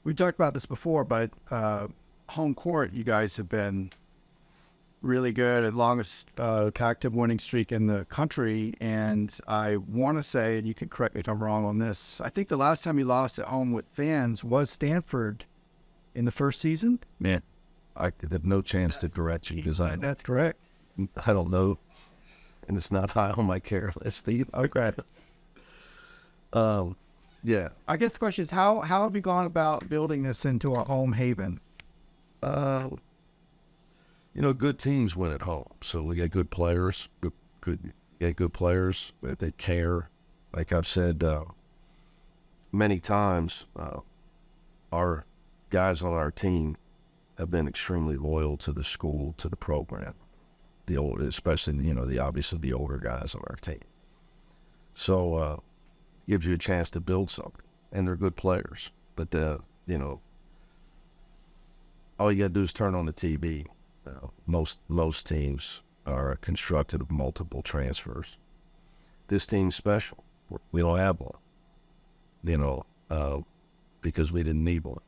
We talked about this before, but home court, you guys have been really good and longest active winning streak in the country. And I want to say, and you can correct me if I'm wrong on this, I think the last time you lost at home with fans was Stanford in the first season. Man, I have no chance to correct you because That's correct. I don't know, and it's not high on my care list either. Okay. Yeah. I guess the question is, how have you gone about building this into a home haven? Good teams win at home, so we got good players. Good players, but they care. Like I've said many times, our guys on our team have been extremely loyal to the school, to the program. Especially obviously the older guys on our team. So gives you a chance to build something, and they're good players. But all you got to do is turn on the TV. Most teams are constructed of multiple transfers. This team's special. We don't have one, because we didn't need one,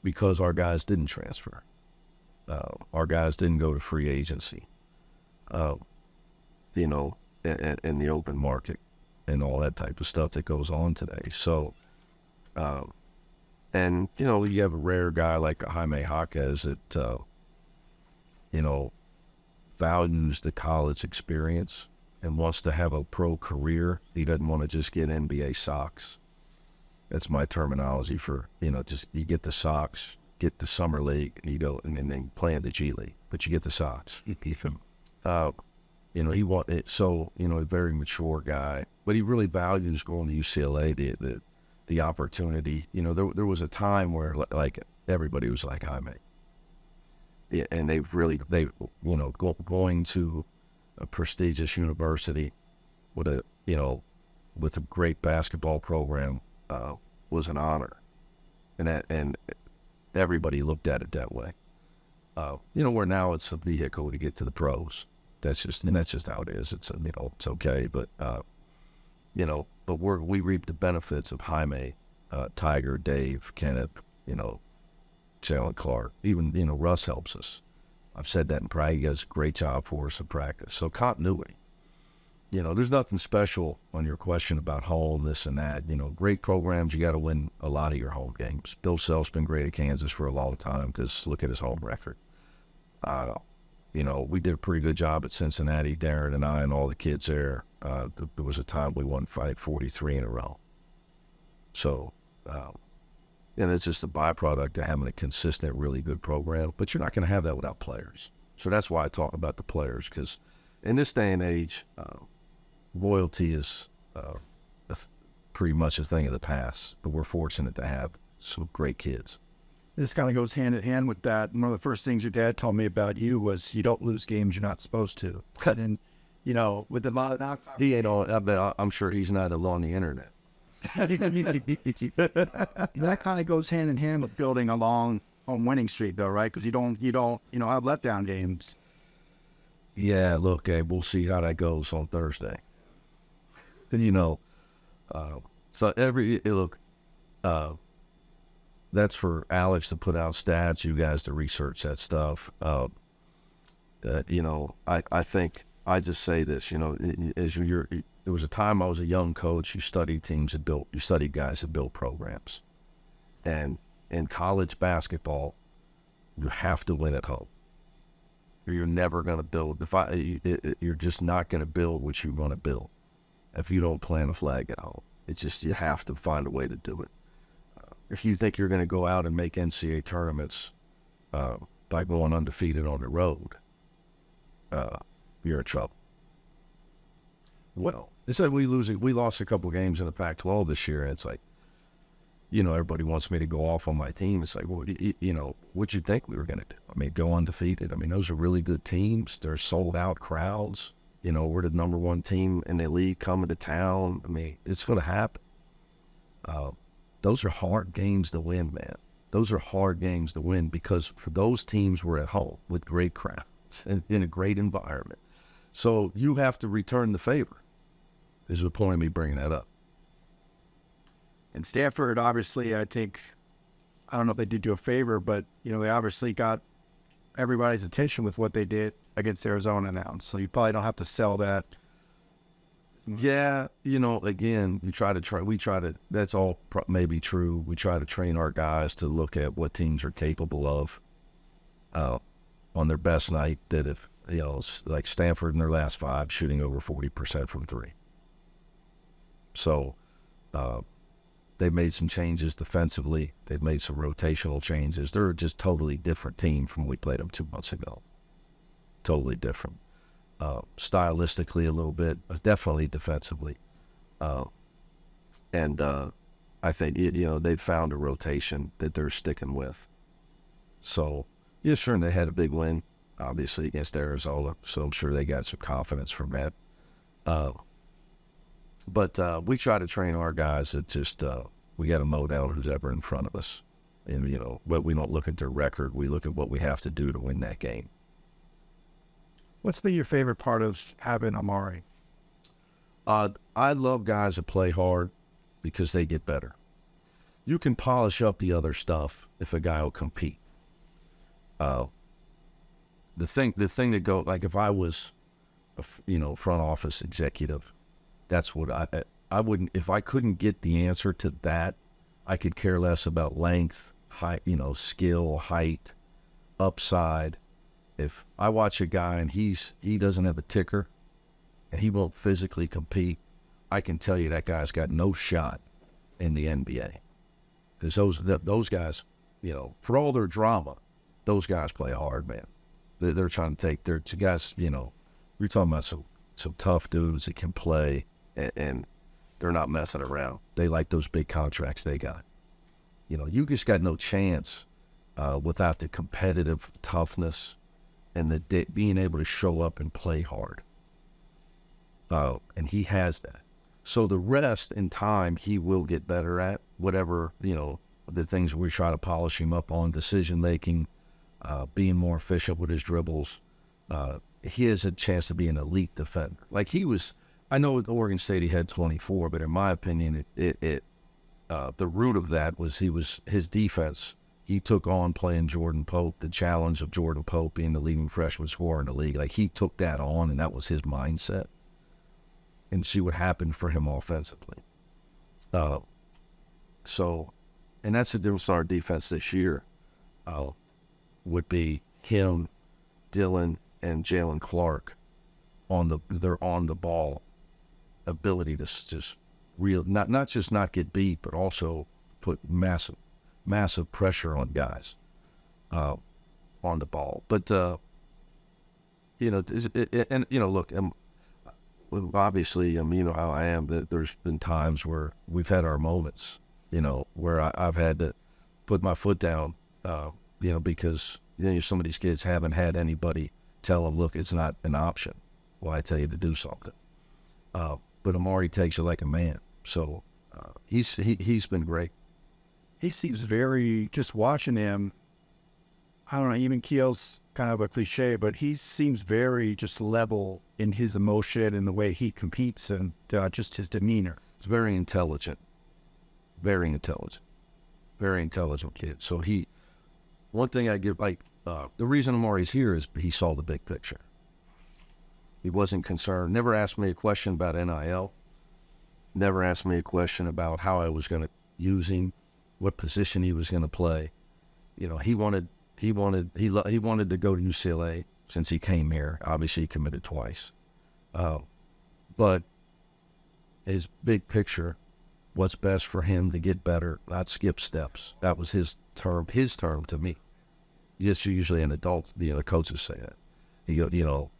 because our guys didn't transfer. Our guys didn't go to free agency, in the open market and all that type of stuff that goes on today. So, and you have a rare guy like a Jaime Jaquez that, values the college experience and wants to have a pro career. He doesn't want to just get NBA socks. That's my terminology for, just you get the socks, get the summer league, and you go and then play in the G League, but you get the socks. He want it. So, a very mature guy, but he really values going to UCLA, the opportunity. There was a time where like everybody was like Jaime. Yeah, and going to a prestigious university with a great basketball program was an honor, and everybody looked at it that way. Where now it's a vehicle to get to the pros. That's just how it is. It's it's okay, but we reap the benefits of Jaime, Tiger, Dave, Kenneth, Jalen Clark, even, Russ helps us. I've said that in practice. He does a great job for us in practice. So continuity. There's nothing special on your question about home, this and that. Great programs, you got to win a lot of your home games. Bill Self's been great at Kansas for a long time because look at his home record. We did a pretty good job at Cincinnati, Darren and I and all the kids there. There was a time we won 543 in a row. So, and it's just a byproduct of having a consistent, really good program. But you're not going to have that without players. So that's why I talk about the players, because in this day and age, loyalty is pretty much a thing of the past. But we're fortunate to have some great kids. This kind of goes hand in hand with that. One of the first things your dad told me about you was you don't lose games you're not supposed to. And, with a lot of now, he ain't on. I'm sure he's not on the internet. That kind of goes hand in hand with building a long home winning streak, though, right? Because you don't have letdown games. Yeah, look, we'll see how that goes on Thursday. And that's for Alex to put out stats, you guys to research that stuff. I think I just say this, there was a time I was a young coach. You studied you studied guys that built programs. And in college basketball, you have to win at home. Or you're never going to build. You're just not going to build what you want to build if you don't plant a flag at home. It's just, you have to find a way to do it. If you think you're going to go out and make NCAA tournaments by going undefeated on the road, you're in trouble. Well, they said we lost a couple games in the Pac-12 this year, and it's like, everybody wants me to go off on my team. It's like, well, what'd you think we were going to do? I mean, go undefeated. I mean, those are really good teams. They're sold-out crowds. We're the number one team in the league coming to town. I mean, it's going to happen. Those are hard games to win, man. Those are hard games to win because for those teams, we're at home with great crowds and in a great environment. So you have to return the favor. Is the point of me bringing that up. And Stanford, obviously, I think I don't know if they did you a favor, but, you know, they obviously got everybody's attention with what they did against Arizona now. So you probably don't have to sell that. Yeah, you know, again, we try to, that's all maybe true. We try to train our guys to look at what teams are capable of on their best night, that if, you know, like Stanford in their last 5 shooting over 40% from 3. So they've made some changes defensively. They've made some rotational changes. They're just totally different team from when we played them 2 months ago. Totally different. Stylistically a little bit, but definitely defensively. And I think, you know, they've found a rotation that they're sticking with. So, yeah, sure, and they had a big win, obviously, against Arizona, so I'm sure they got some confidence from that. But we try to train our guys that just, we got to mow down who's ever in front of us. And, you know, but we don't look at their record. We look at what we have to do to win that game. What's been your favorite part of having Amari? I love guys that play hard because they get better. You can polish up the other stuff if a guy will compete. The thing that go, like if I was, you know, front office executive, that's what I wouldn't, if I couldn't get the answer to that, I could care less about length, height, you know, skill, height, upside. If I watch a guy and he doesn't have a ticker and he won't physically compete, I can tell you that guy's got no shot in the NBA. Because those guys, you know, for all their drama, those guys play hard, man. They're trying to take their guys, you know, we're talking about some tough dudes that can play, and they're not messing around. They like those big contracts they got. You know, you just got no chance without the competitive toughness and the being able to show up and play hard. And he has that. So the rest in time, he will get better at whatever, you know, the things we try to polish him up on, decision-making, being more efficient with his dribbles. He has a chance to be an elite defender. Like he was, I know at Oregon State he had 24, but in my opinion, the root of that was his defense. He took on playing Jordan Pope, the challenge of Jordan Pope being the leading freshman scorer in the league. Like he took that on, and that was his mindset. And see what happened for him offensively. So, and that's the difference in our defense this year. Would be him, Dylan, and Jalen Clark they're on the ball ability to just not just not get beat, but also put massive pressure on guys on the ball. But you know, and you know, look, obviously, you know how I am. That there's been times where we've had our moments, you know, where I've had to put my foot down, you know, because you know some of these kids haven't had anybody tell them, look, it's not an option. Well, I tell you to do something. But Amari takes it like a man. So he's been great. He seems very, just watching him, I don't know, even Keel's kind of a cliche, but he seems very just level in his emotion and the way he competes and just his demeanor. He's very intelligent. Very intelligent. Very intelligent kid. So one thing I give, like, the reason Amari's here is he saw the big picture. He wasn't concerned, never asked me a question about NIL, never asked me a question about how I was going to use him, what position he was going to play. You know, he wanted to go to UCLA since he came here. Obviously, he committed twice. But his big picture, what's best for him to get better, not skip steps. That was his term to me. Yes, usually an adult, you know, the coaches say that. You know,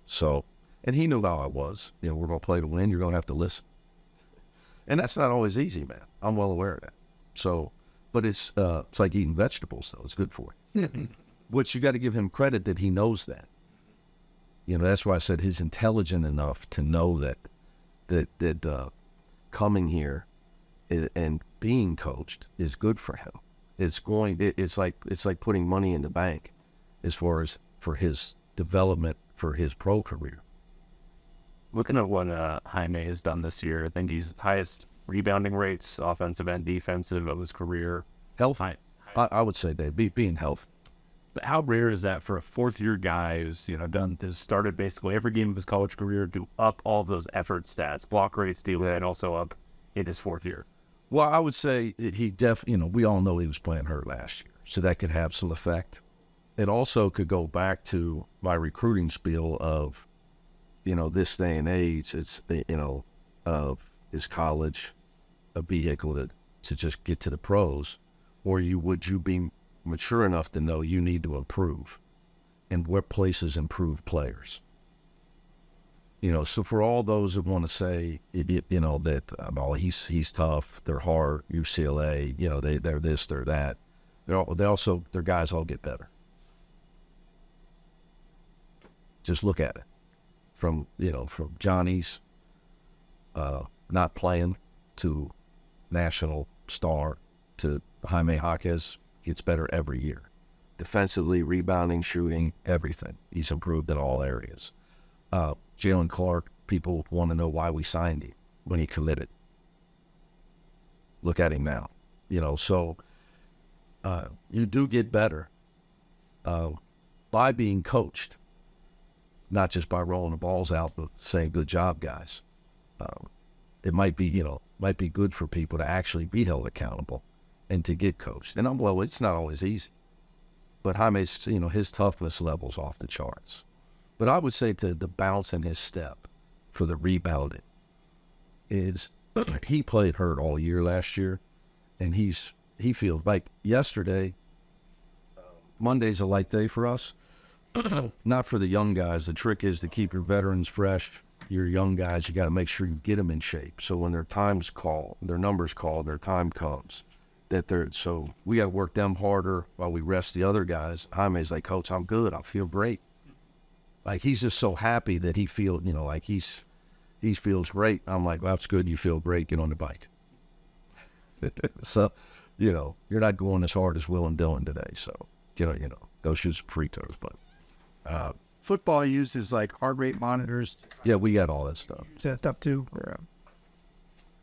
so, and he knew how I was. You know, we're going to play to win. You're going to have to listen. And that's not always easy, man. I'm well aware of that. So, but it's like eating vegetables, though. It's good for you. Which you got to give him credit that he knows that. You know, that's why I said he's intelligent enough to know that coming here and being coached is good for him. It's like putting money in the bank as far as for his development for his pro career. Looking at what Jaime has done this year, I think he's highest rebounding rates, offensive and defensive, of his career. Health, I would say, Dave, being healthy. But how rare is that for a fourth-year guy who's has started basically every game of his college career to up all of those effort stats, block rate, steal rate, and also up in his fourth year? Well, I would say he we all know he was playing hurt last year, so that could have some effect. It also could go back to my recruiting spiel of, this day and age, it's, is college a vehicle to just get to the pros, or would you be mature enough to know you need to improve, and what places improve players? So for all those that want to say, that he's tough, they're hard, UCLA, they're this, they're that. Their guys all get better. Just look at it, from Johnny's not playing to national star to Jaime Jaquez, gets better every year. Defensively, rebounding, shooting, everything. He's improved in all areas. Jalen Clark, people want to know why we signed him when he committed. Look at him now. So you do get better by being coached, not just by rolling the balls out, but saying, good job, guys. It might be good for people to actually be held accountable and to get coached. And it's not always easy. But Jaime's, his toughness level's off the charts. But I would say the bounce in his step for the rebounding is he played hurt all year last year, and he feels like yesterday, Monday's a light day for us. Not for the young guys. The trick is to keep your veterans fresh. Your young guys, you got to make sure you get them in shape. So when their time's called, their number's called, their time comes, so we got to work them harder while we rest the other guys. Jaime's like, Coach, I'm good. I feel great. Like, he's just so happy that he feels, like he feels great. I'm like, well, that's good. You feel great. Get on the bike. So, you're not going as hard as Will and Dylan today. So, go shoot some free throws. But Football uses like heart rate monitors. yeah, we got all that stuff. That stuff too.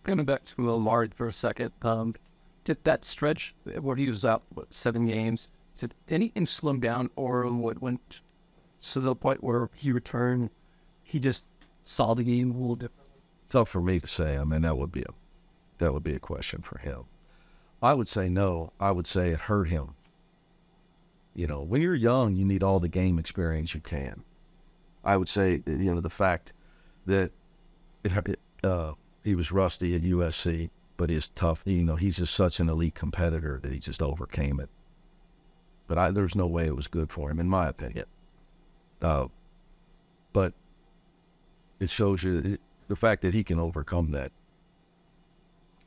Coming back to Lamar for a second, did that stretch where he was out 7 games, did anything slow him down, or what went to the point where he returned, he just saw the game a little differently? Tough for me to say. I mean, that would be a question for him. I would say no. I would say it hurt him. When you're young, you need all the game experience you can. I would say, the fact that he was rusty at USC, but he's tough. He's just such an elite competitor that he just overcame it. But there's no way it was good for him, in my opinion. But it shows you the fact that he can overcome that.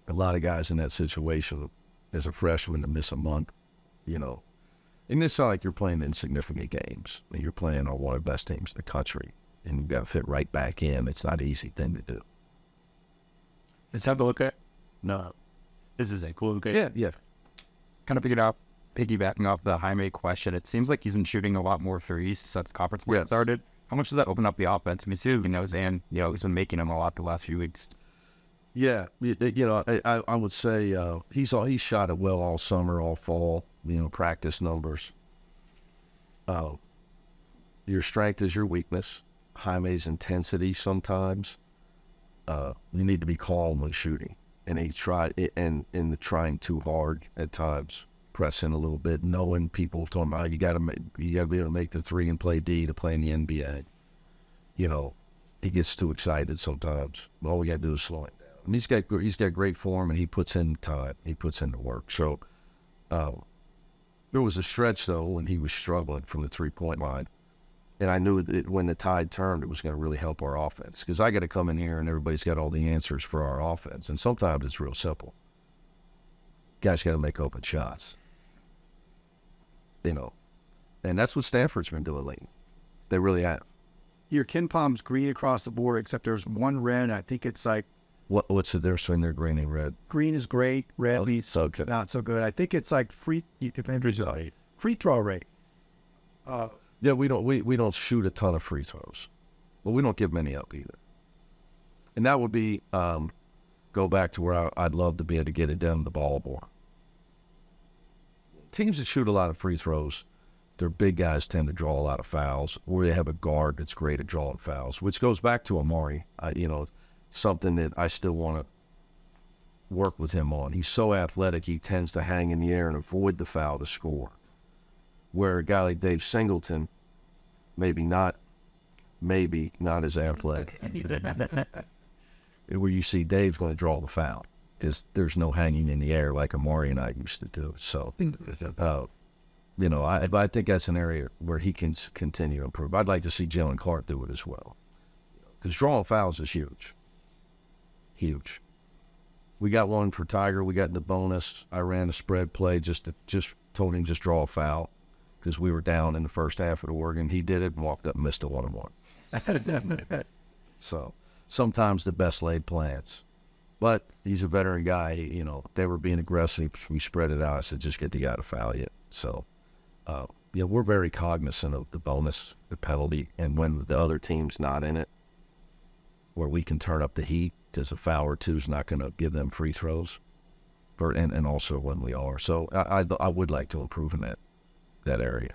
A lot of guys in that situation as a freshman to miss a month, And it's not like you're playing insignificant games. I mean, you're playing on one of the best teams in the country, and you've got to fit right back in. It's not an easy thing to do. Is that okay? No. This is a cool okay? Yeah. Kind of piggybacking off the Jaime question, it seems like he's been shooting a lot more threes since the conference play started. How much does that open up the offense? I mean, he's been making them a lot the last few weeks. Yeah, I would say he's shot it well all summer, all fall. Practice numbers. Your strength is your weakness. Jaime's intensity sometimes. You need to be calm when shooting, and the trying too hard at times, pressing a little bit, knowing people talking about you got to be able to make the three and play D to play in the NBA. He gets too excited sometimes. All we got to do is slow him down. And he's got great form, and he puts in time. He puts in the work. So there was a stretch though when he was struggling from the 3-point line, and I knew that when the tide turned, it was going to really help our offense, because I got to come in here and everybody's got all the answers for our offense, and sometimes it's real simple. Guys got to make open shots, and that's what Stanford's been doing lately. They really have. Your Ken Palm's green across the board, except there's one red. I think it's like what's the difference between their green and red? Green is great, red is not so good. I think it's like free throw rate. Yeah, we don't shoot a ton of free throws, but we don't give many up either. And that would be go go back to where I'd love to be able to get it down the ball more. Teams that shoot a lot of free throws, their big guys tend to draw a lot of fouls, or they have a guard that's great at drawing fouls, which goes back to Amari. Something that I still want to work with him on. He's so athletic, he tends to hang in the air and avoid the foul to score. Where a guy like Dave Singleton, maybe not as athletic. Where you see Dave's going to draw the foul because there's no hanging in the air like Amari and I used to do. So, I think that's an area where he can continue to improve. I'd like to see Jalen Clark do it as well, because drawing fouls is huge. Huge. We got one for Tiger. We got in the bonus. I ran a spread play, just told him just draw a foul because we were down in the first half of the Oregon. He did it and walked up and missed a 1-on-1. So sometimes the best laid plans. But he's a veteran guy. They were being aggressive. We spread it out. I said, just get the guy to foul you. So, we're very cognizant of the bonus, the penalty, and when the other team's not in it, where we can turn up the heat because a foul or two is not going to give them free throws, and also when we are. So I would like to improve in that area.